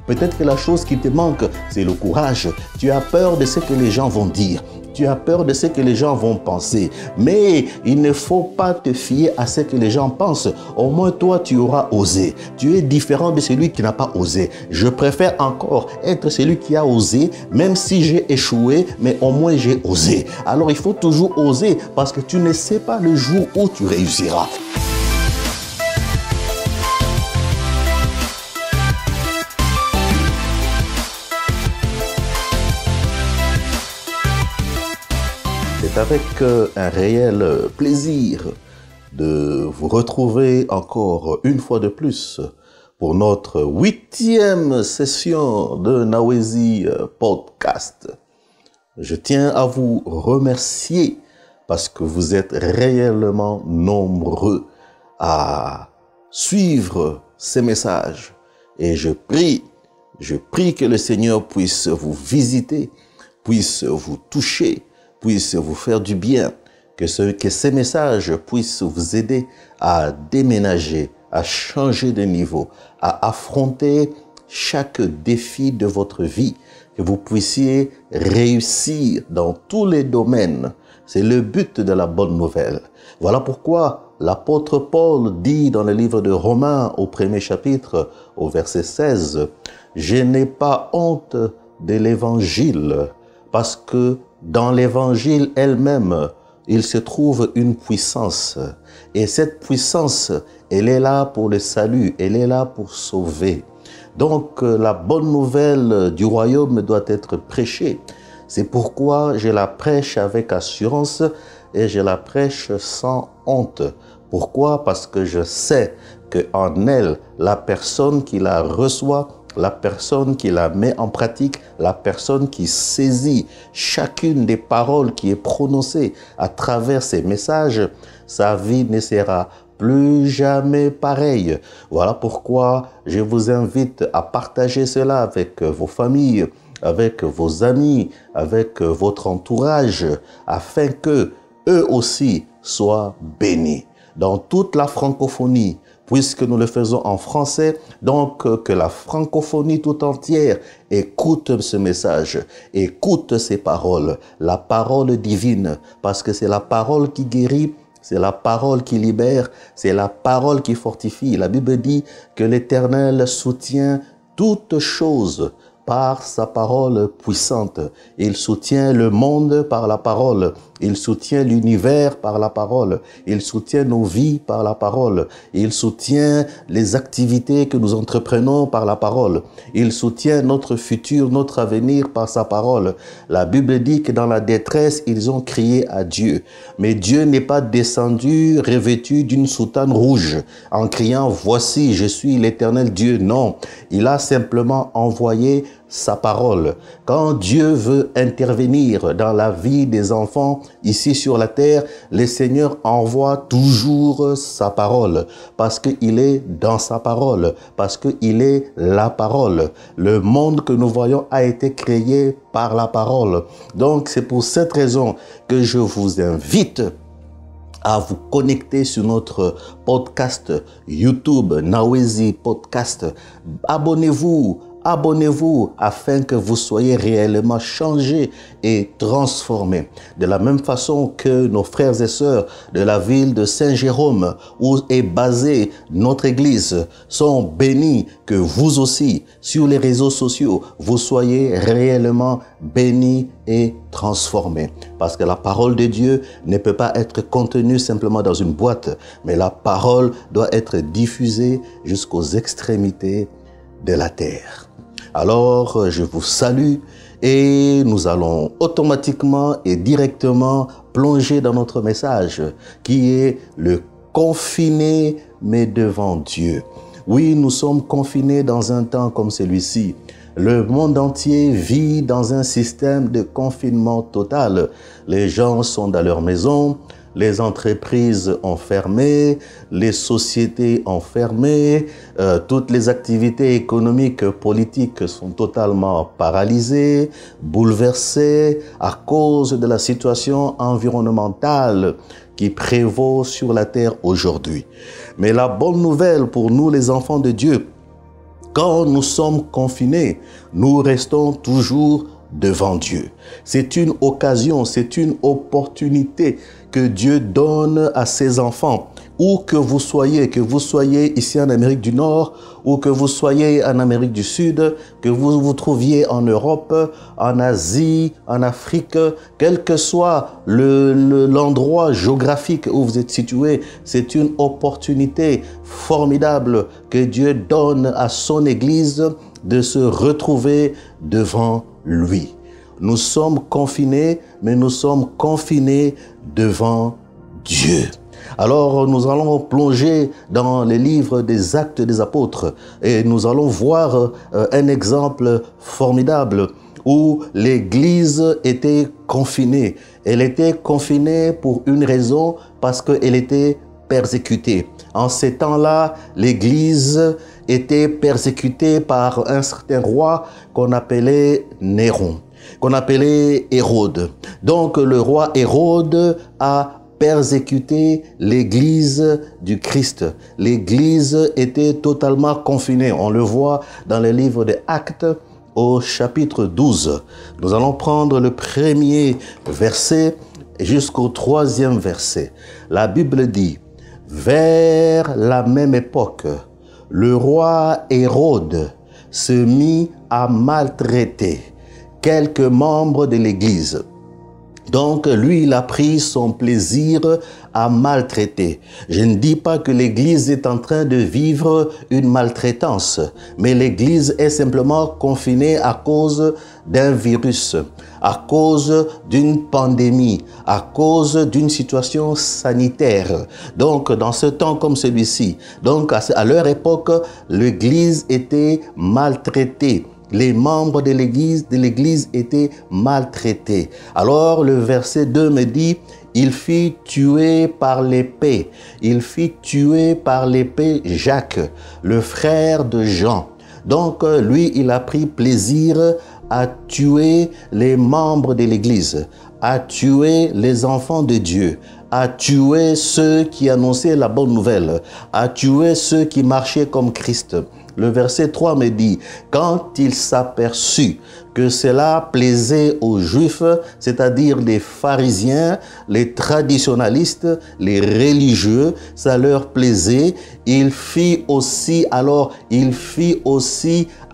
Peut-être que la chose qui te manque, c'est le courage. Tu as peur de ce que les gens vont dire. Tu as peur de ce que les gens vont penser. Mais il ne faut pas te fier à ce que les gens pensent. Au moins, toi, tu auras osé. Tu es différent de celui qui n'a pas osé. Je préfère encore être celui qui a osé, même si j'ai échoué, mais au moins j'ai osé. Alors, il faut toujours oser parce que tu ne sais pas le jour où tu réussiras. C'est avec un réel plaisir de vous retrouver encore une fois de plus pour notre 8e session de Nawezi Podcast. Je tiens à vous remercier parce que vous êtes réellement nombreux à suivre ces messages. Et je prie que le Seigneur puisse vous visiter, puisse vous toucher, puisse vous faire du bien, que ces messages puissent vous aider à déménager, à changer de niveau, à affronter chaque défi de votre vie, que vous puissiez réussir dans tous les domaines. C'est le but de la bonne nouvelle. Voilà pourquoi l'apôtre Paul dit dans le livre de Romains au 1er chapitre, au verset 16, « Je n'ai pas honte de l'évangile, parce que dans l'évangile elle-même, il se trouve une puissance. Et cette puissance, elle est là pour le salut, elle est là pour sauver. Donc, la bonne nouvelle du royaume doit être prêchée. C'est pourquoi je la prêche avec assurance et je la prêche sans honte. Pourquoi? Parce que je sais qu'en elle, la personne qui la reçoit, la personne qui la met en pratique, la personne qui saisit chacune des paroles qui est prononcée à travers ces messages, sa vie ne sera plus jamais pareille. Voilà pourquoi je vous invite à partager cela avec vos familles, avec vos amis, avec votre entourage, afin que eux aussi soient bénis. Dans toute la francophonie, puisque nous le faisons en français, donc que la francophonie tout entière écoute ce message, écoute ces paroles, la parole divine, parce que c'est la parole qui guérit, c'est la parole qui libère, c'est la parole qui fortifie. La Bible dit que l'Éternel soutient toutes choses par sa parole puissante. Il soutient le monde par la parole. Il soutient l'univers par la parole. Il soutient nos vies par la parole. Il soutient les activités que nous entreprenons par la parole. Il soutient notre futur, notre avenir par sa parole. La Bible dit que dans la détresse, ils ont crié à Dieu. Mais Dieu n'est pas descendu revêtu d'une soutane rouge en criant « Voici, je suis l'Éternel Dieu ». Non, il a simplement envoyé sa parole. Quand Dieu veut intervenir dans la vie des enfants ici sur la terre, le Seigneur envoie toujours sa parole parce qu'il est dans sa parole, parce qu'il est la parole. Le monde que nous voyons a été créé par la parole. Donc c'est pour cette raison que je vous invite à vous connecter sur notre podcast YouTube, Nawezi Podcast. Abonnez-vous afin que vous soyez réellement changés et transformés. De la même façon que nos frères et sœurs de la ville de Saint-Jérôme, où est basée notre église, sont bénis, que vous aussi, sur les réseaux sociaux, vous soyez réellement bénis et transformés. Parce que la parole de Dieu ne peut pas être contenue simplement dans une boîte, mais la parole doit être diffusée jusqu'aux extrémités de la terre. Alors, je vous salue et nous allons automatiquement et directement plonger dans notre message qui est le confiné mais devant Dieu. Oui, nous sommes confinés dans un temps comme celui-ci. Le monde entier vit dans un système de confinement total. Les gens sont dans leur maison, les entreprises ont fermé, les sociétés ont fermé, toutes les activités économiques, politiques sont totalement paralysées, bouleversées à cause de la situation environnementale qui prévaut sur la terre aujourd'hui. Mais la bonne nouvelle pour nous les enfants de Dieu, quand nous sommes confinés, nous restons toujours devant Dieu. C'est une occasion, c'est une opportunité que Dieu donne à ses enfants. Où que vous soyez ici en Amérique du Nord, ou que vous soyez en Amérique du Sud, que vous vous trouviez en Europe, en Asie, en Afrique, quel que soit l'endroit géographique où vous êtes situé, c'est une opportunité formidable que Dieu donne à son Église de se retrouver devant lui. Nous sommes confinés, mais nous sommes confinés devant Dieu. Alors, nous allons plonger dans les livres des Actes des Apôtres et nous allons voir un exemple formidable où l'Église était confinée. Elle était confinée pour une raison, parce qu'elle était persécutée. En ces temps-là, l'Église était persécutée par un certain roi qu'on appelait Néron, qu'on appelait Hérode. Donc, le roi Hérode a persécuter l'Église du Christ. L'Église était totalement confinée. On le voit dans le livre des Actes au chapitre 12. Nous allons prendre le premier verset jusqu'au 3e verset. La Bible dit: vers la même époque, le roi Hérode se mit à maltraiter quelques membres de l'Église. Donc, lui, il a pris son plaisir à maltraiter. Je ne dis pas que l'Église est en train de vivre une maltraitance, mais l'Église est simplement confinée à cause d'un virus, à cause d'une pandémie, à cause d'une situation sanitaire. Donc, dans ce temps comme celui-ci, donc à leur époque, l'Église était maltraitée. Les membres de l'Église étaient maltraités. Alors le verset 2 me dit: il fit tuer par l'épée. Il fit tuer par l'épée Jacques, le frère de Jean. Donc lui, il a pris plaisir à tuer les membres de l'Église, à tuer les enfants de Dieu, à tuer ceux qui annonçaient la bonne nouvelle, à tuer ceux qui marchaient comme Christ. Le verset 3 me dit: quand il s'aperçut que cela plaisait aux Juifs, c'est-à-dire les pharisiens, les traditionalistes, les religieux, ça leur plaisait, il fit aussi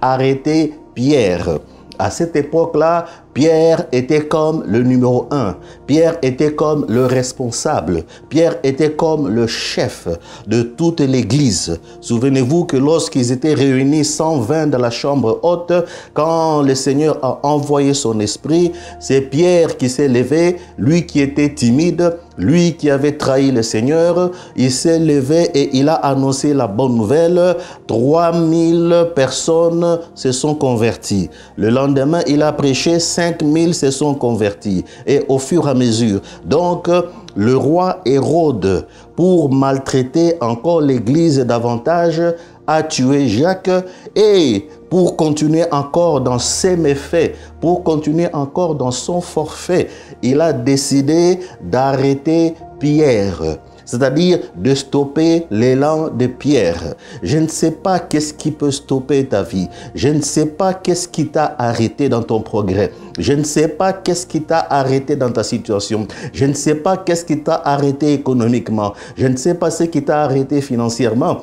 arrêter Pierre. À cette époque-là, Pierre était comme le numéro 1. Pierre était comme le responsable. Pierre était comme le chef de toute l'Église. Souvenez-vous que lorsqu'ils étaient réunis 120 dans la chambre haute, quand le Seigneur a envoyé son esprit, c'est Pierre qui s'est levé, lui qui était timide, lui qui avait trahi le Seigneur. Il s'est levé et il a annoncé la bonne nouvelle. 3000 personnes se sont converties. Le lendemain, il a prêché, 5000 se sont convertis. Et au fur et à mesure, donc, le roi Hérode, pour maltraiter encore l'Église davantage, a tué Jacques, et pour continuer encore dans ses méfaits, pour continuer encore dans son forfait, il a décidé d'arrêter Pierre. C'est-à-dire de stopper l'élan de Pierre. Je ne sais pas qu'est-ce qui peut stopper ta vie. Je ne sais pas qu'est-ce qui t'a arrêté dans ton progrès. Je ne sais pas qu'est-ce qui t'a arrêté dans ta situation. Je ne sais pas qu'est-ce qui t'a arrêté économiquement. Je ne sais pas ce qui t'a arrêté financièrement.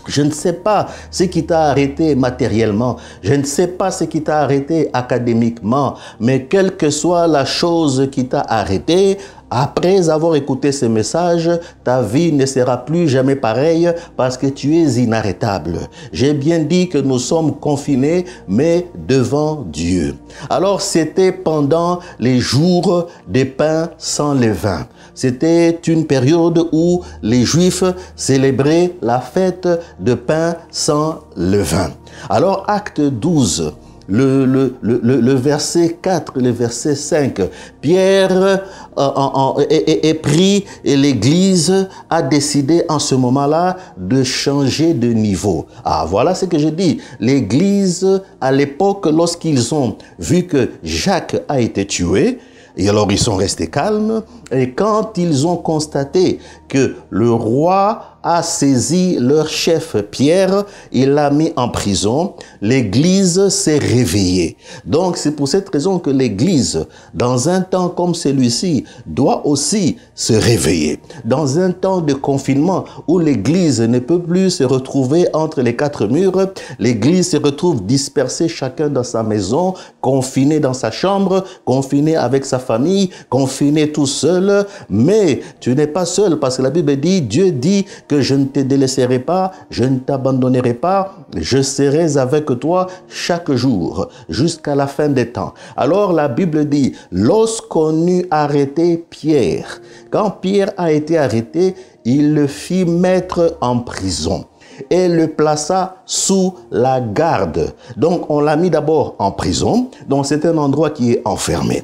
Je ne sais pas ce qui t'a arrêté matériellement. Je ne sais pas ce qui t'a arrêté académiquement. Mais quelle que soit la chose qui t'a arrêté, après avoir écouté ce message, ta vie ne sera plus jamais pareille parce que tu es inarrêtable. J'ai bien dit que nous sommes confinés, mais devant Dieu. Alors, c'était pendant les jours des pains sans levain. C'était une période où les Juifs célébraient la fête de pain sans levain. Alors, acte 12. Le verset 4, le verset 5, Pierre est pris et l'Église a décidé en ce moment-là de changer de niveau. Ah, voilà ce que je dis. L'Église, à l'époque, lorsqu'ils ont vu que Jacques a été tué, et alors ils sont restés calmes, et quand ils ont constaté que le roi a saisi leur chef Pierre, il l'a mis en prison. L'Église s'est réveillée. Donc c'est pour cette raison que l'Église, dans un temps comme celui-ci, doit aussi se réveiller. Dans un temps de confinement où l'Église ne peut plus se retrouver entre les quatre murs, l'Église se retrouve dispersée chacun dans sa maison, confiné dans sa chambre, confiné avec sa famille, confiné tout seul. Mais tu n'es pas seul parce que la Bible dit, Dieu dit que je ne te délaisserai pas, je ne t'abandonnerai pas, je serai avec toi chaque jour jusqu'à la fin des temps. Alors la Bible dit, lorsqu'on eut arrêté Pierre, quand Pierre a été arrêté, il le fit mettre en prison et le plaça sous la garde. Donc on l'a mis d'abord en prison, donc c'est un endroit qui est enfermé.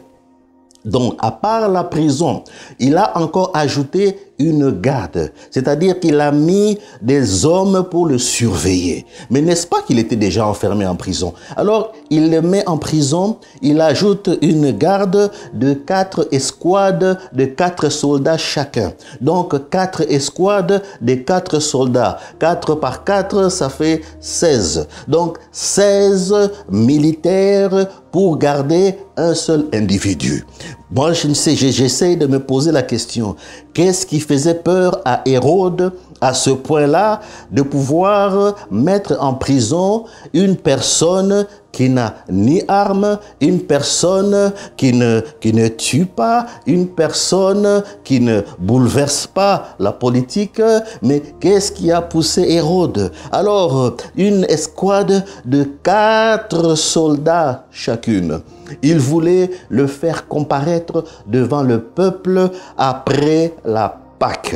Donc, à part la prison, il a encore ajouté une garde, c'est-à-dire qu'il a mis des hommes pour le surveiller. Mais n'est-ce pas qu'il était déjà enfermé en prison? Alors, il le met en prison, il ajoute une garde de 4 escouades de 4 soldats chacun. Donc, 4 escouades de 4 soldats. 4 par 4, ça fait 16. Donc, 16 militaires pour garder un seul individu. Moi, je ne sais, j'essaie de me poser la question, qu'est-ce qui faisait peur à Hérode à ce point-là de pouvoir mettre en prison une personne qui n'a ni arme, une personne qui ne tue pas, une personne qui ne bouleverse pas la politique. Mais qu'est-ce qui a poussé Hérode? Alors, une escouade de 4 soldats chacune. Il voulait le faire comparaître devant le peuple après la Pâque.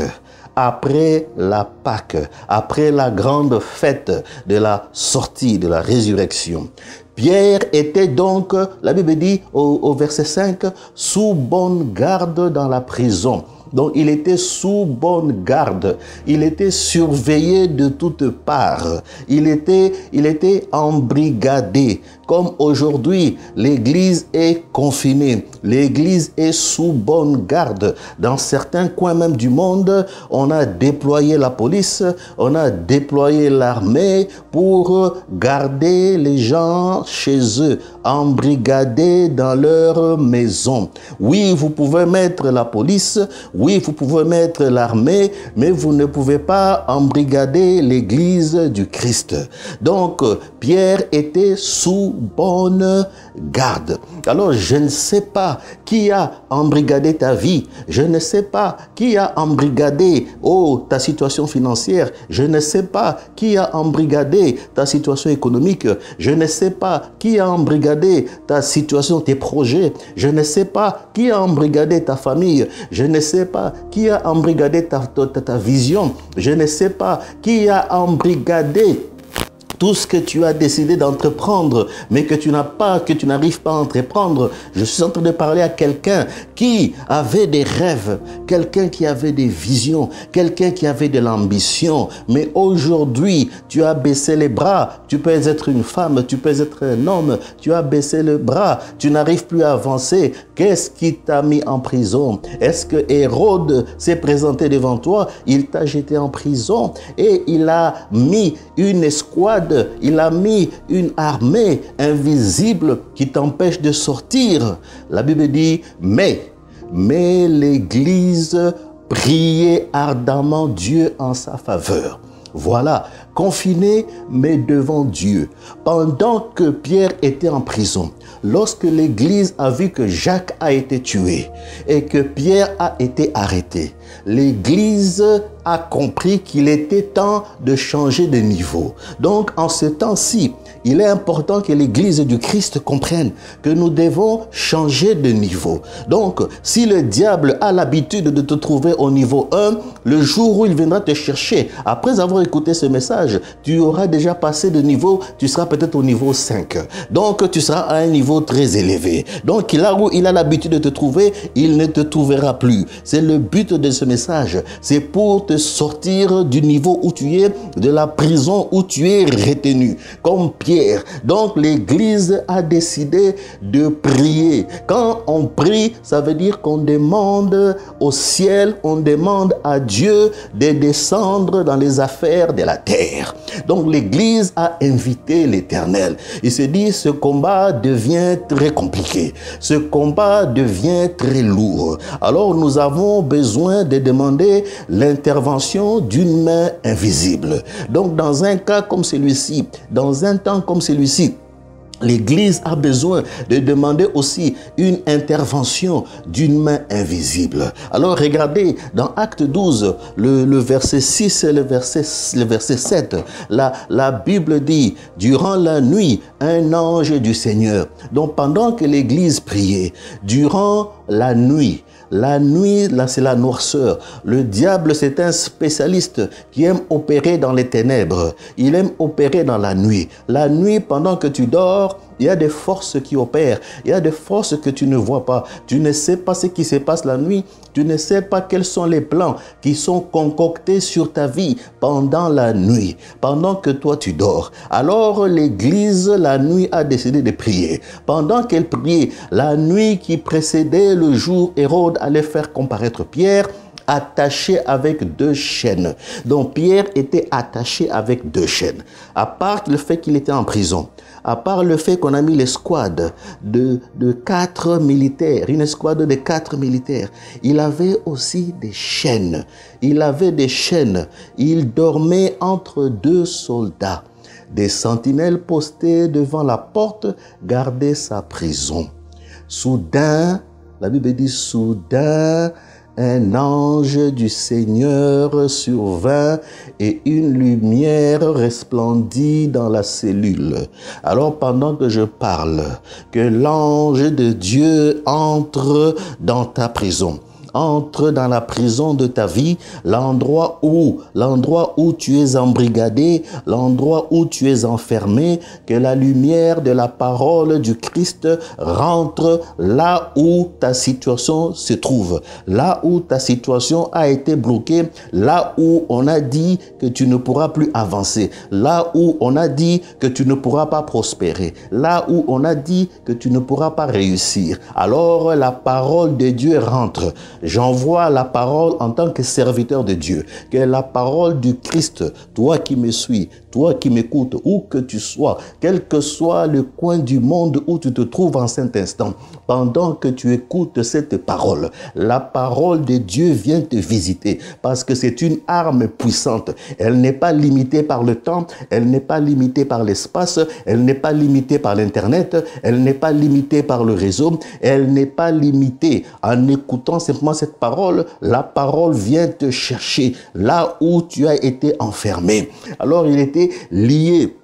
Après la Pâque, après la grande fête de la sortie, de la résurrection. Pierre était donc, la Bible dit au verset 5, sous bonne garde dans la prison. Donc il était sous bonne garde, il était surveillé de toutes parts, il était embrigadé. Comme aujourd'hui, l'Église est confinée, l'Église est sous bonne garde. Dans certains coins même du monde, on a déployé la police, on a déployé l'armée pour garder les gens chez eux, embrigadés dans leur maison. Oui, vous pouvez mettre la police, oui, vous pouvez mettre l'armée, mais vous ne pouvez pas embrigader l'Église du Christ. Donc, Pierre était sous bonne garde. Alors, je ne sais pas qui a embrigadé ta vie. Je ne sais pas qui a embrigadé ta situation financière. Je ne sais pas qui a embrigadé ta situation économique. Je ne sais pas qui a embrigadé ta situation, tes projets. Je ne sais pas qui a embrigadé ta famille. Je ne sais pas qui a embrigadé ta vision. Je ne sais pas qui a embrigadé tout ce que tu as décidé d'entreprendre, mais que tu n'arrives pas à entreprendre. Je suis en train de parler à quelqu'un qui avait des rêves, quelqu'un qui avait des visions, quelqu'un qui avait de l'ambition. Mais aujourd'hui, tu as baissé les bras. Tu peux être une femme, tu peux être un homme. Tu as baissé le bras. Tu n'arrives plus à avancer. Qu'est-ce qui t'a mis en prison? Est-ce que Hérode s'est présenté devant toi? Il t'a jeté en prison et il a mis une escouade. Il a mis une armée invisible qui t'empêche de sortir. La Bible dit, mais l'Église priait ardemment Dieu en sa faveur. Voilà, confiné, mais devant Dieu. Pendant que Pierre était en prison, lorsque l'Église a vu que Jacques a été tué et que Pierre a été arrêté, l'Église a compris qu'il était temps de changer de niveau. Donc, en ce temps-ci, il est important que l'Église du Christ comprenne que nous devons changer de niveau. Donc, si le diable a l'habitude de te trouver au niveau 1, le jour où il viendra te chercher, après avoir écouté ce message, tu auras déjà passé de niveau, tu seras peut-être au niveau 5. Donc, tu seras à un niveau très élevé. Donc, là où il a l'habitude de te trouver, il ne te trouvera plus. C'est le but de ce message. C'est pour te te sortir du niveau où tu es, de la prison où tu es retenu, comme Pierre. Donc l'Église a décidé de prier. Quand on prie, ça veut dire qu'on demande au ciel, on demande à Dieu de descendre dans les affaires de la terre. Donc l'Église a invité l'Éternel. Il se dit, ce combat devient très compliqué. Ce combat devient très lourd. Alors nous avons besoin de demander l'intervention d'une main invisible. Donc dans un cas comme celui-ci, dans un temps comme celui-ci, l'Église a besoin de demander aussi une intervention d'une main invisible. Alors regardez, dans Acte 12, le verset 6 et le verset 7, la Bible dit, durant la nuit, un ange du Seigneur. Donc pendant que l'Église priait, durant la nuit, là, c'est la noirceur. Le diable, c'est un spécialiste qui aime opérer dans les ténèbres. Il aime opérer dans la nuit. La nuit, pendant que tu dors, il y a des forces qui opèrent. Il y a des forces que tu ne vois pas. Tu ne sais pas ce qui se passe la nuit. Tu ne sais pas quels sont les plans qui sont concoctés sur ta vie pendant la nuit, pendant que toi tu dors. Alors l'Église, la nuit, a décidé de prier. Pendant qu'elle priait, la nuit qui précédait le jour, Hérode allait faire comparaître Pierre, attaché avec 2 chaînes. Donc Pierre était attaché avec 2 chaînes. À part le fait qu'il était en prison, à part le fait qu'on a mis l'escouade de 4 militaires, une escouade de 4 militaires, il avait aussi des chaînes. Il avait des chaînes. Il dormait entre 2 soldats. Des sentinelles postées devant la porte gardaient sa prison. Soudain, la Bible dit soudain, un ange du Seigneur survint et une lumière resplendit dans la cellule. Alors pendant que je parle, que l'ange de Dieu entre dans ta prison, entre dans la prison de ta vie, l'endroit où tu es embrigadé, l'endroit où tu es enfermé, que la lumière de la parole du Christ rentre là où ta situation se trouve, là où ta situation a été bloquée, là où on a dit que tu ne pourras plus avancer, là où on a dit que tu ne pourras pas prospérer, là où on a dit que tu ne pourras pas réussir. Alors la parole de Dieu rentre. J'envoie la parole en tant que serviteur de Dieu, que la parole du Christ, toi qui me suis, toi qui m'écoutes, où que tu sois, quel que soit le coin du monde où tu te trouves en cet instant, pendant que tu écoutes cette parole, la parole de Dieu vient te visiter parce que c'est une arme puissante. Elle n'est pas limitée par le temps, elle n'est pas limitée par l'espace, elle n'est pas limitée par l'Internet, elle n'est pas limitée par le réseau, elle n'est pas limitée en écoutant simplement cette parole. La parole vient te chercher là où tu as été enfermé. Alors il était lié,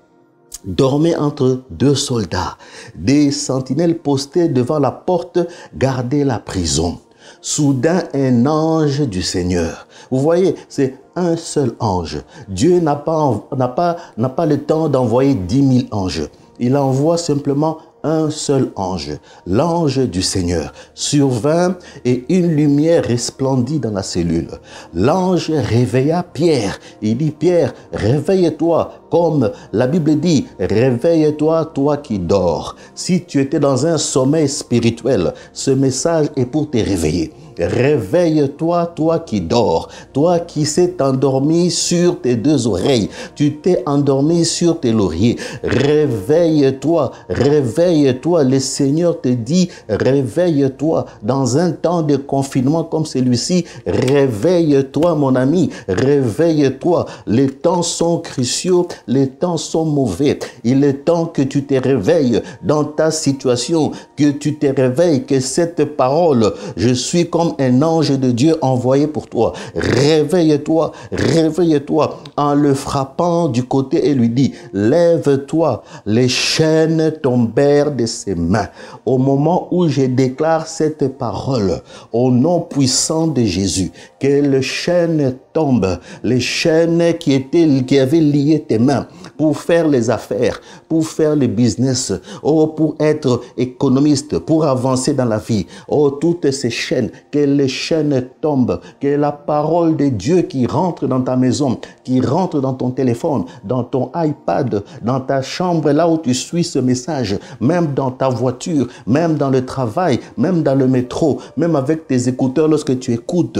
dormait entre 2 soldats. Des sentinelles postées devant la porte gardaient la prison. Soudain, un ange du Seigneur. Vous voyez, c'est un seul ange. Dieu n'a pas le temps d'envoyer 10 000 anges. Il envoie simplement un seul ange, l'ange du Seigneur, survint et une lumière resplendit dans la cellule. L'ange réveilla Pierre. Il dit, Pierre, réveille-toi, comme la Bible dit, réveille-toi, toi qui dors. Si tu étais dans un sommeil spirituel, ce message est pour te réveiller. Réveille-toi, toi qui dors, toi qui s'est endormi sur tes 2 oreilles, tu t'es endormi sur tes lauriers. Réveille-toi, réveille-toi. Le Seigneur te dit, réveille-toi. Dans un temps de confinement comme celui-ci, réveille-toi, mon ami, réveille-toi. Les temps sont cruciaux, les temps sont mauvais. Il est temps que tu te réveilles dans ta situation, que tu te réveilles, que cette parole, je suis comme un ange de Dieu envoyé pour toi. Réveille-toi, réveille-toi, en le frappant du côté et lui dit, lève-toi. Les chaînes tombèrent de ses mains. Au moment où je déclare cette parole, au nom puissant de Jésus, que les chaînes tombent tombent, les chaînes qui avaient lié tes mains pour faire les affaires, pour faire le business, oh, pour être économiste, pour avancer dans la vie. Oh, toutes ces chaînes, que les chaînes tombent, que la parole de Dieu qui rentre dans ta maison, qui rentre dans ton téléphone, dans ton iPad, dans ta chambre, là où tu suis ce message, même dans ta voiture, même dans le travail, même dans le métro, même avec tes écouteurs lorsque tu écoutes,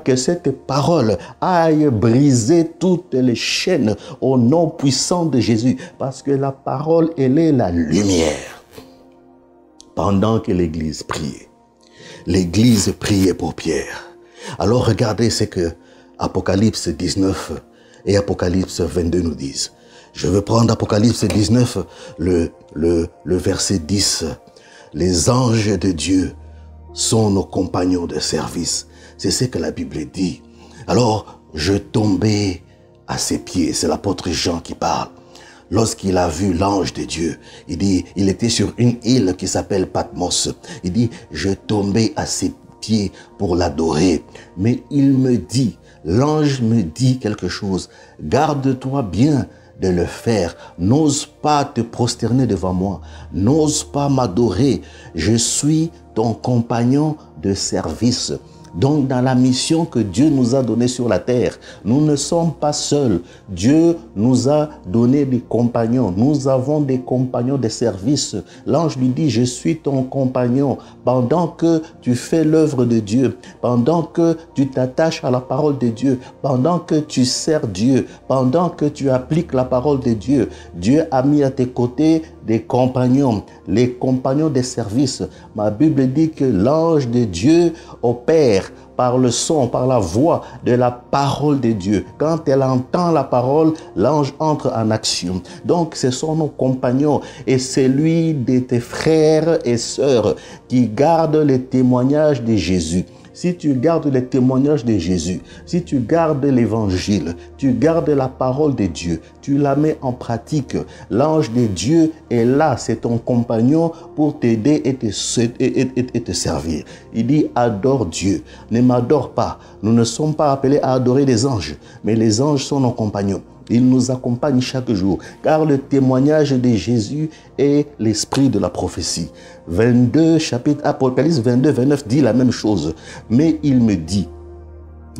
que cette parole aille briser toutes les chaînes au nom puissant de Jésus, parce que la parole, elle est la lumière. Pendant que l'Église priait pour Pierre. Alors regardez ce que Apocalypse 19 et Apocalypse 22 nous disent. Je veux prendre Apocalypse 19, le verset 10. Les anges de Dieu sont nos compagnons de service. C'est ce que la Bible dit. Alors, je tombais à ses pieds. C'est l'apôtre Jean qui parle. Lorsqu'il a vu l'ange de Dieu, il dit, il était sur une île qui s'appelle Patmos. Il dit, je tombais à ses pieds pour l'adorer. Mais il me dit, l'ange me dit quelque chose. Garde-toi bien de le faire. N'ose pas te prosterner devant moi. N'ose pas m'adorer. Je suis ton compagnon de service. Donc, dans la mission que Dieu nous a donnée sur la terre, nous ne sommes pas seuls. Dieu nous a donné des compagnons. Nous avons des compagnons de service. L'ange lui dit, je suis ton compagnon. Pendant que tu fais l'œuvre de Dieu, pendant que tu t'attaches à la parole de Dieu, pendant que tu sers Dieu, pendant que tu appliques la parole de Dieu, Dieu a mis à tes côtés des compagnons, les compagnons des services. Ma Bible dit que l'ange de Dieu opère par le son, par la voix de la parole de Dieu. Quand elle entend la parole, l'ange entre en action. Donc, ce sont nos compagnons et c'est lui de tes frères et sœurs qui gardent les témoignages de Jésus. Si tu gardes les témoignages de Jésus, si tu gardes l'évangile, tu gardes la parole de Dieu, tu la mets en pratique, l'ange de Dieu est là, c'est ton compagnon pour t'aider et te servir. Il dit, adore Dieu, ne m'adore pas. Nous ne sommes pas appelés à adorer les anges, mais les anges sont nos compagnons. Ils nous accompagnent chaque jour, car le témoignage de Jésus est l'esprit de la prophétie. 22, chapitre Apocalypse 22, 29 dit la même chose. Mais il me dit,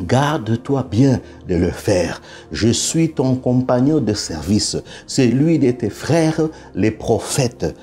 garde-toi bien de le faire. Je suis ton compagnon de service. C'est lui de tes frères, les prophètes.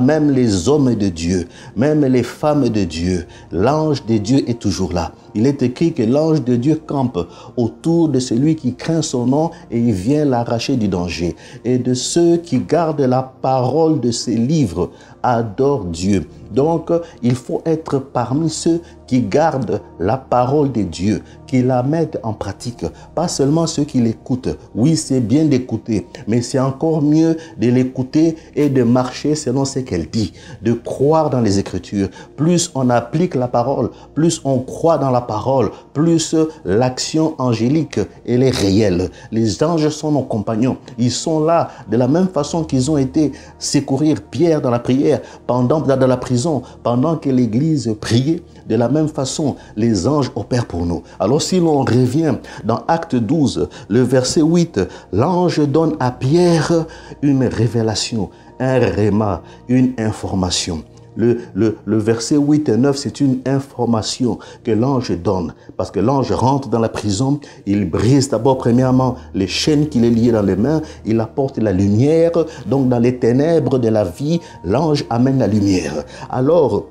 Même les hommes de Dieu, même les femmes de Dieu. L'ange de Dieu est toujours là. Il est écrit que l'ange de Dieu campe autour de celui qui craint son nom et il vient l'arracher du danger. Et de ceux qui gardent la parole de ses livres, adorent Dieu. Donc, il faut être parmi ceux qui gardent la parole de Dieu, qui la mettent en pratique. Pas seulement ceux qui l'écoutent. Oui, c'est bien d'écouter, mais c'est encore mieux de l'écouter et de marcher selon ce qu'elle dit, de croire dans les Écritures. Plus on applique la parole, plus on croit dans la parole, plus l'action angélique, elle est réelle. Les anges sont nos compagnons. Ils sont là de la même façon qu'ils ont été secourir Pierre dans la prière, dans la prison, pendant que l'Église priait. De la même façon, les anges opèrent pour nous. Alors si l'on revient dans Acte 12, le verset 8, l'ange donne à Pierre une révélation, un réma, une information. Le verset 8 et 9, c'est une information que l'ange donne. Parce que l'ange rentre dans la prison, il brise d'abord premièrement les chaînes qu'il est liées dans les mains, il apporte la lumière. Donc dans les ténèbres de la vie, l'ange amène la lumière. Alors,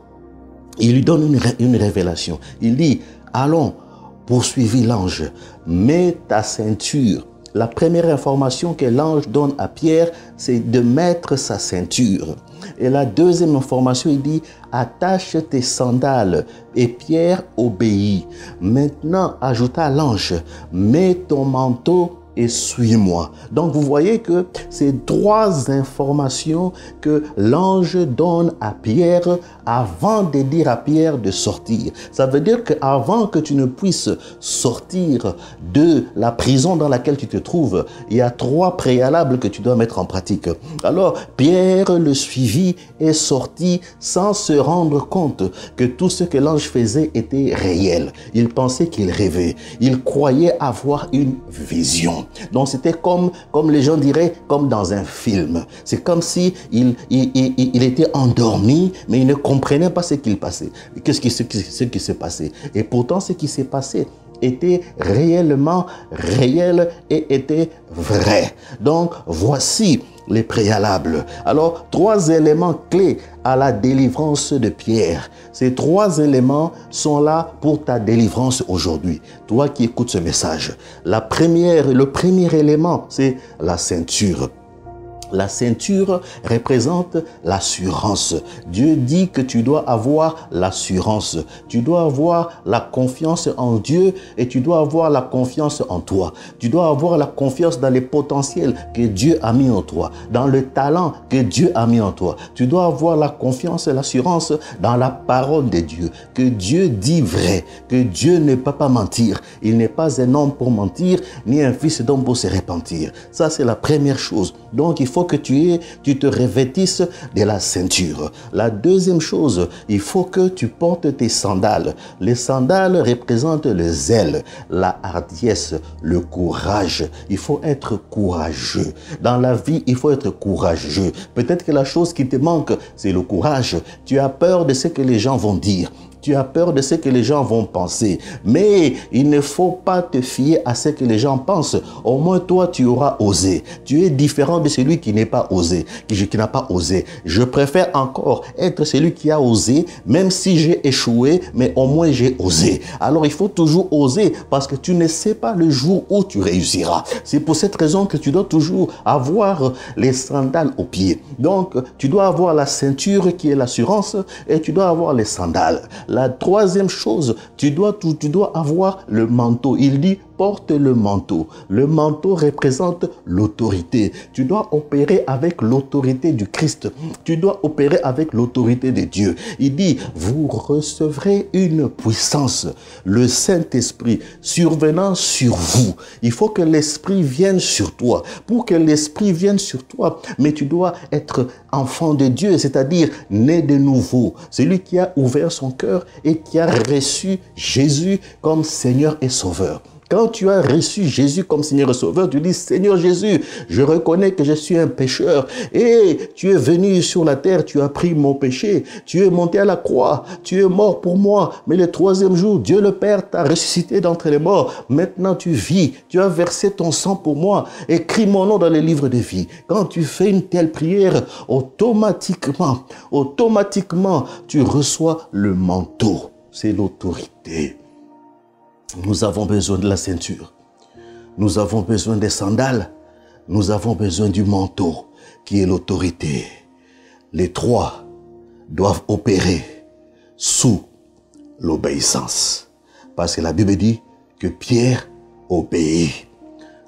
il lui donne une révélation. Il dit, allons, poursuivit l'ange, mets ta ceinture. La première information que l'ange donne à Pierre, c'est de mettre sa ceinture. Et la deuxième information, il dit, attache tes sandales. Et Pierre obéit. Maintenant, ajouta l'ange, mets ton manteau et suis-moi. Donc vous voyez que c'est trois informations que l'ange donne à Pierre avant de dire à Pierre de sortir. Ça veut dire qu'avant que tu ne puisses sortir de la prison dans laquelle tu te trouves, il y a trois préalables que tu dois mettre en pratique. Alors Pierre le suivit et sortit sans se rendre compte que tout ce que l'ange faisait était réel. Il pensait qu'il rêvait. Il croyait avoir une vision. Donc c'était comme les gens diraient, comme dans un film. C'est comme si il était endormi, mais il ne comprenait pas ce qu'il passait. Qu'est-ce qui s'est passé? Et pourtant, ce qui s'est passé était réellement réel et était vrai. Donc, voici les préalables. Alors, trois éléments clés à la délivrance de Pierre. Ces trois éléments sont là pour ta délivrance aujourd'hui. Toi qui écoutes ce message. Le premier élément, c'est la ceinture. La ceinture représente l'assurance. Dieu dit que tu dois avoir l'assurance. Tu dois avoir la confiance en Dieu et tu dois avoir la confiance en toi. Tu dois avoir la confiance dans les potentiels que Dieu a mis en toi, dans le talent que Dieu a mis en toi. Tu dois avoir la confiance et l'assurance dans la parole de Dieu, que Dieu dit vrai, que Dieu ne peut pas mentir. Il n'est pas un homme pour mentir, ni un fils d'homme pour se repentir. Ça, c'est la première chose. Donc, il faut que tu te revêtisses de la ceinture. La deuxième chose, il faut que tu portes tes sandales. Les sandales représentent le zèle, la hardiesse, le courage. Il faut être courageux. Dans la vie, il faut être courageux. Peut-être que la chose qui te manque, c'est le courage. Tu as peur de ce que les gens vont dire. Tu as peur de ce que les gens vont penser. Mais il ne faut pas te fier à ce que les gens pensent. Au moins, toi, tu auras osé. Tu es différent de celui qui n'est pas osé, qui n'a pas osé. Je préfère encore être celui qui a osé, même si j'ai échoué, mais au moins j'ai osé. Alors, il faut toujours oser parce que tu ne sais pas le jour où tu réussiras. C'est pour cette raison que tu dois toujours avoir les sandales aux pieds. Donc, tu dois avoir la ceinture qui est l'assurance et tu dois avoir les sandales. La troisième chose, tu dois avoir le manteau. Il dit, porte le manteau. Le manteau représente l'autorité. Tu dois opérer avec l'autorité du Christ. Tu dois opérer avec l'autorité de Dieu. Il dit, vous recevrez une puissance, le Saint-Esprit, survenant sur vous. Il faut que l'Esprit vienne sur toi. Pour que l'Esprit vienne sur toi, mais tu dois être enfant de Dieu, c'est-à-dire né de nouveau. Celui qui a ouvert son cœur et qui a reçu Jésus comme Seigneur et Sauveur. Quand tu as reçu Jésus comme Seigneur et Sauveur, tu dis, Seigneur Jésus, je reconnais que je suis un pécheur et tu es venu sur la terre, tu as pris mon péché, tu es monté à la croix, tu es mort pour moi, mais le troisième jour, Dieu le Père t'a ressuscité d'entre les morts. Maintenant tu vis, tu as versé ton sang pour moi, écris mon nom dans les livres de vie. Quand tu fais une telle prière, automatiquement, tu reçois le manteau. C'est l'autorité. Nous avons besoin de la ceinture. Nous avons besoin des sandales. Nous avons besoin du manteau qui est l'autorité. Les trois doivent opérer sous l'obéissance. Parce que la Bible dit que Pierre obéit.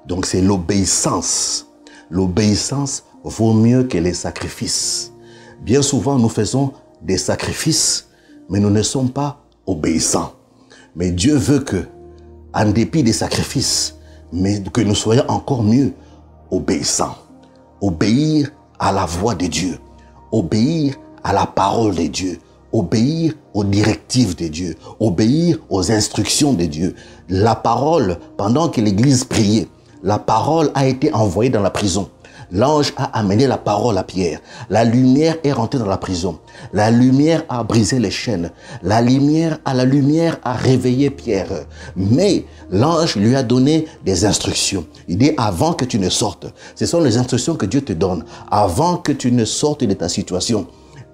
Donc c'est l'obéissance. L'obéissance vaut mieux que les sacrifices. Bien souvent, nous faisons des sacrifices, mais nous ne sommes pas obéissants. Mais Dieu veut que, en dépit des sacrifices, mais que nous soyons encore mieux obéissants. Obéir à la voix de Dieu. Obéir à la parole de Dieu. Obéir aux directives de Dieu. Obéir aux instructions de Dieu. La parole, pendant que l'Église priait, la parole a été envoyée dans la prison. L'ange a amené la parole à Pierre. La lumière est rentrée dans la prison. La lumière a brisé les chaînes. La lumière a réveillé Pierre. Mais l'ange lui a donné des instructions. Il dit, avant que tu ne sortes, ce sont les instructions que Dieu te donne. Avant que tu ne sortes de ta situation,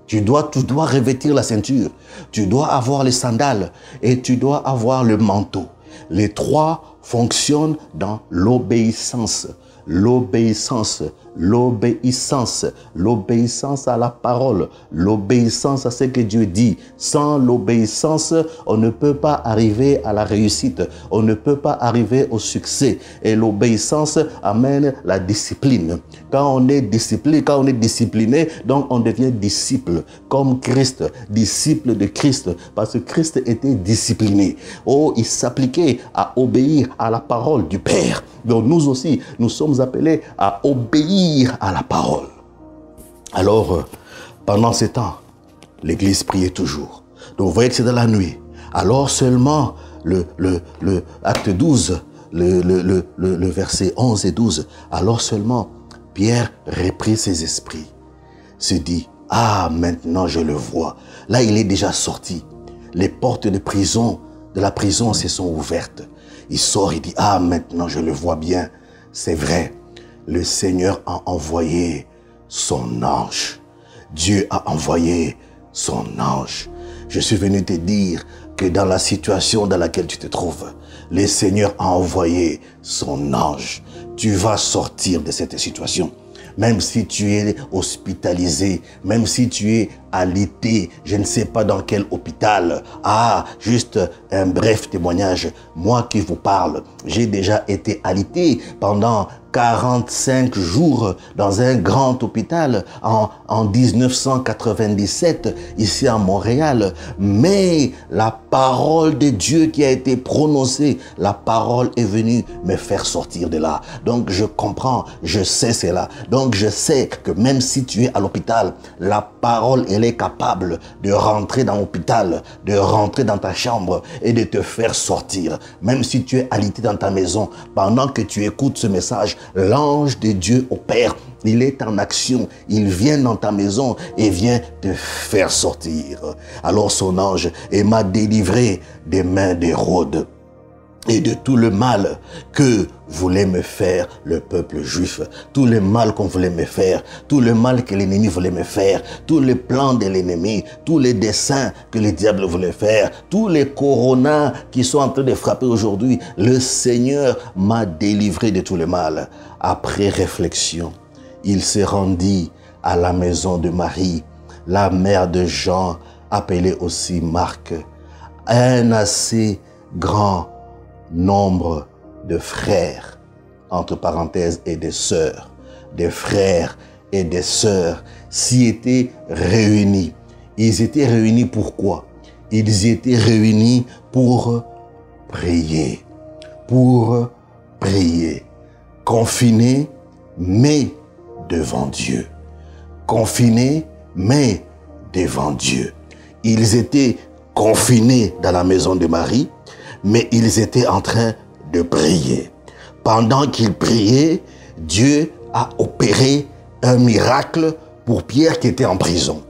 tu dois revêtir la ceinture. Tu dois avoir les sandales et tu dois avoir le manteau. Les trois fonctionnent dans l'obéissance. l'obéissance, l'obéissance, l'obéissance à la parole, l'obéissance à ce que Dieu dit. Sans l'obéissance, on ne peut pas arriver à la réussite, on ne peut pas arriver au succès. Et l'obéissance amène la discipline. Quand on est discipliné, donc on devient disciple, comme Christ, disciple de Christ, parce que Christ était discipliné. Oh, il s'appliquait à obéir à la parole du Père. Donc nous aussi, nous sommes appelés à obéir à la parole. Alors, pendant ce temps, l'Église priait toujours. Donc vous voyez que c'est dans la nuit. Alors seulement, le acte 12, le verset 11 et 12, alors seulement, Pierre reprit ses esprits, se dit, ah, maintenant je le vois. Là, il est déjà sorti. Les portes de la prison se sont ouvertes. Il sort, il dit, ah, maintenant je le vois bien. C'est vrai, le Seigneur a envoyé son ange. Dieu a envoyé son ange. Je suis venu te dire que dans la situation dans laquelle tu te trouves, le Seigneur a envoyé son ange. Tu vas sortir de cette situation. Même si tu es hospitalisé, même si tu es alité, je ne sais pas dans quel hôpital. Ah, juste un bref témoignage. Moi qui vous parle, j'ai déjà été alité pendant 45 jours dans un grand hôpital en 1997 ici à Montréal. Mais la parole de Dieu qui a été prononcée, la parole est venue me faire sortir de là. Donc je comprends, je sais cela. Donc je sais que même si tu es à l'hôpital, la parole elle est capable de rentrer dans l'hôpital, de rentrer dans ta chambre et de te faire sortir. Même si tu es alité dans ta maison, pendant que tu écoutes ce message, l'ange de Dieu opère, il est en action, il vient dans ta maison et vient te faire sortir. Alors son ange m'a délivré des mains d'Hérode et de tout le mal que voulait me faire le peuple juif, tout le mal qu'on voulait me faire, tout le mal que l'ennemi voulait me faire, tous les plans de l'ennemi, tous les desseins que le diable voulait faire, tous les coronas qui sont en train de frapper aujourd'hui. Le Seigneur m'a délivré de tout le mal. Après réflexion, il s'est rendu à la maison de Marie, la mère de Jean, appelée aussi Marc, un assez grand nombre de frères, entre parenthèses, et de sœurs, des frères et des sœurs s'y étaient réunis. Ils étaient réunis pourquoi? Ils étaient réunis pour prier. Pour prier. Confinés, mais devant Dieu. Confinés, mais devant Dieu. Ils étaient confinés dans la maison de Marie, mais ils étaient en train de prier. Pendant qu'ils priaient, Dieu a opéré un miracle pour Pierre qui était en prison.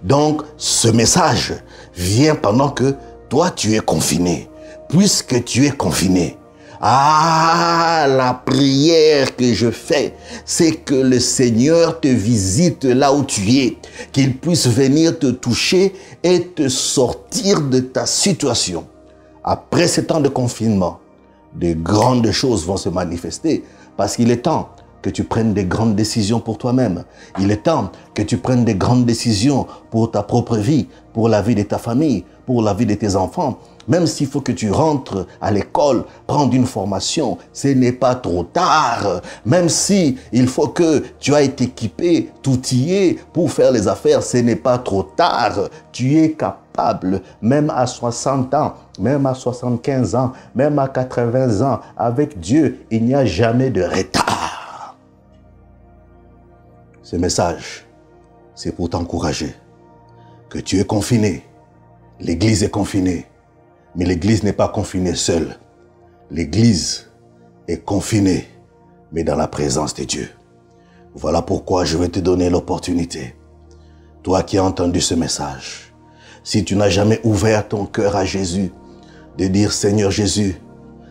Donc, ce message vient pendant que toi, tu es confiné. Puisque tu es confiné, la prière que je fais, c'est que le Seigneur te visite là où tu es, qu'il puisse venir te toucher et te sortir de ta situation. Après ce temps de confinement, de grandes choses vont se manifester parce qu'il est temps que tu prennes des grandes décisions pour toi-même. Il est temps que tu prennes des grandes décisions pour ta propre vie, pour la vie de ta famille, pour la vie de tes enfants. Même s'il faut que tu rentres à l'école, prendre une formation, ce n'est pas trop tard. Même si il faut que tu aies été équipé, outillé pour faire les affaires, ce n'est pas trop tard. Tu es capable, même à 60 ans, même à 75 ans, même à 80 ans, avec Dieu, il n'y a jamais de retard. Ce message, c'est pour t'encourager que tu es confiné. L'Église est confinée. Mais l'Église n'est pas confinée seule. L'Église est confinée, mais dans la présence de Dieu. Voilà pourquoi je vais te donner l'opportunité. Toi qui as entendu ce message, si tu n'as jamais ouvert ton cœur à Jésus, de dire, Seigneur Jésus,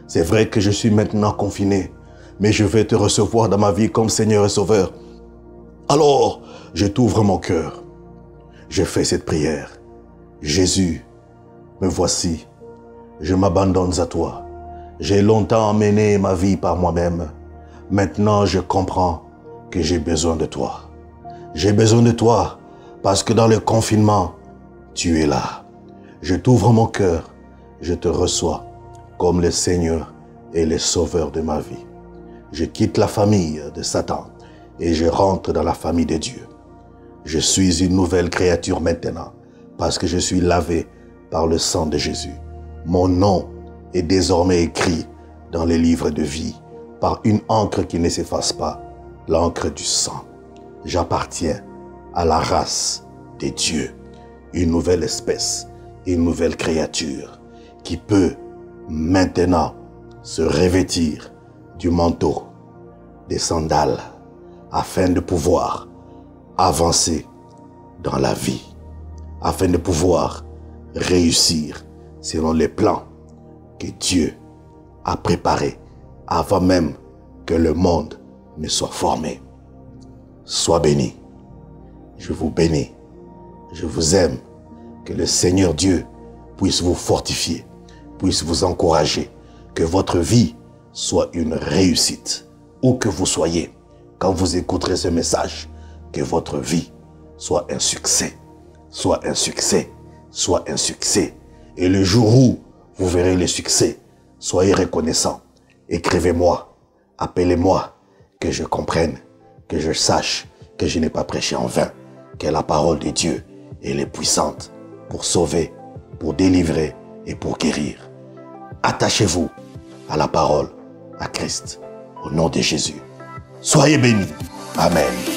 c'est vrai que je suis maintenant confiné, mais je vais te recevoir dans ma vie comme Seigneur et Sauveur. Alors, je t'ouvre mon cœur. Je fais cette prière. Jésus, me voici. Je m'abandonne à toi. J'ai longtemps mené ma vie par moi-même. Maintenant, je comprends que j'ai besoin de toi. J'ai besoin de toi parce que dans le confinement, tu es là. Je t'ouvre mon cœur, je te reçois comme le Seigneur et le Sauveur de ma vie. Je quitte la famille de Satan et je rentre dans la famille de Dieu. Je suis une nouvelle créature maintenant parce que je suis lavé par le sang de Jésus. Mon nom est désormais écrit dans les livres de vie par une encre qui ne s'efface pas, l'encre du sang. J'appartiens à la race des dieux, une nouvelle espèce, une nouvelle créature qui peut maintenant se revêtir du manteau, des sandales, afin de pouvoir avancer dans la vie, afin de pouvoir réussir selon les plans que Dieu a préparés avant même que le monde ne soit formé. Sois béni. Je vous bénis. Je vous aime. Que le Seigneur Dieu puisse vous fortifier, puisse vous encourager, que votre vie soit une réussite. Où que vous soyez, quand vous écouterez ce message, que votre vie soit un succès, soit un succès, soit un succès. Et le jour où vous verrez le succès, soyez reconnaissants. Écrivez-moi, appelez-moi, que je comprenne, que je sache que je n'ai pas prêché en vain, que la parole de Dieu, elle est puissante pour sauver, pour délivrer et pour guérir. Attachez-vous à la parole, à Christ, au nom de Jésus. Soyez bénis. Amen.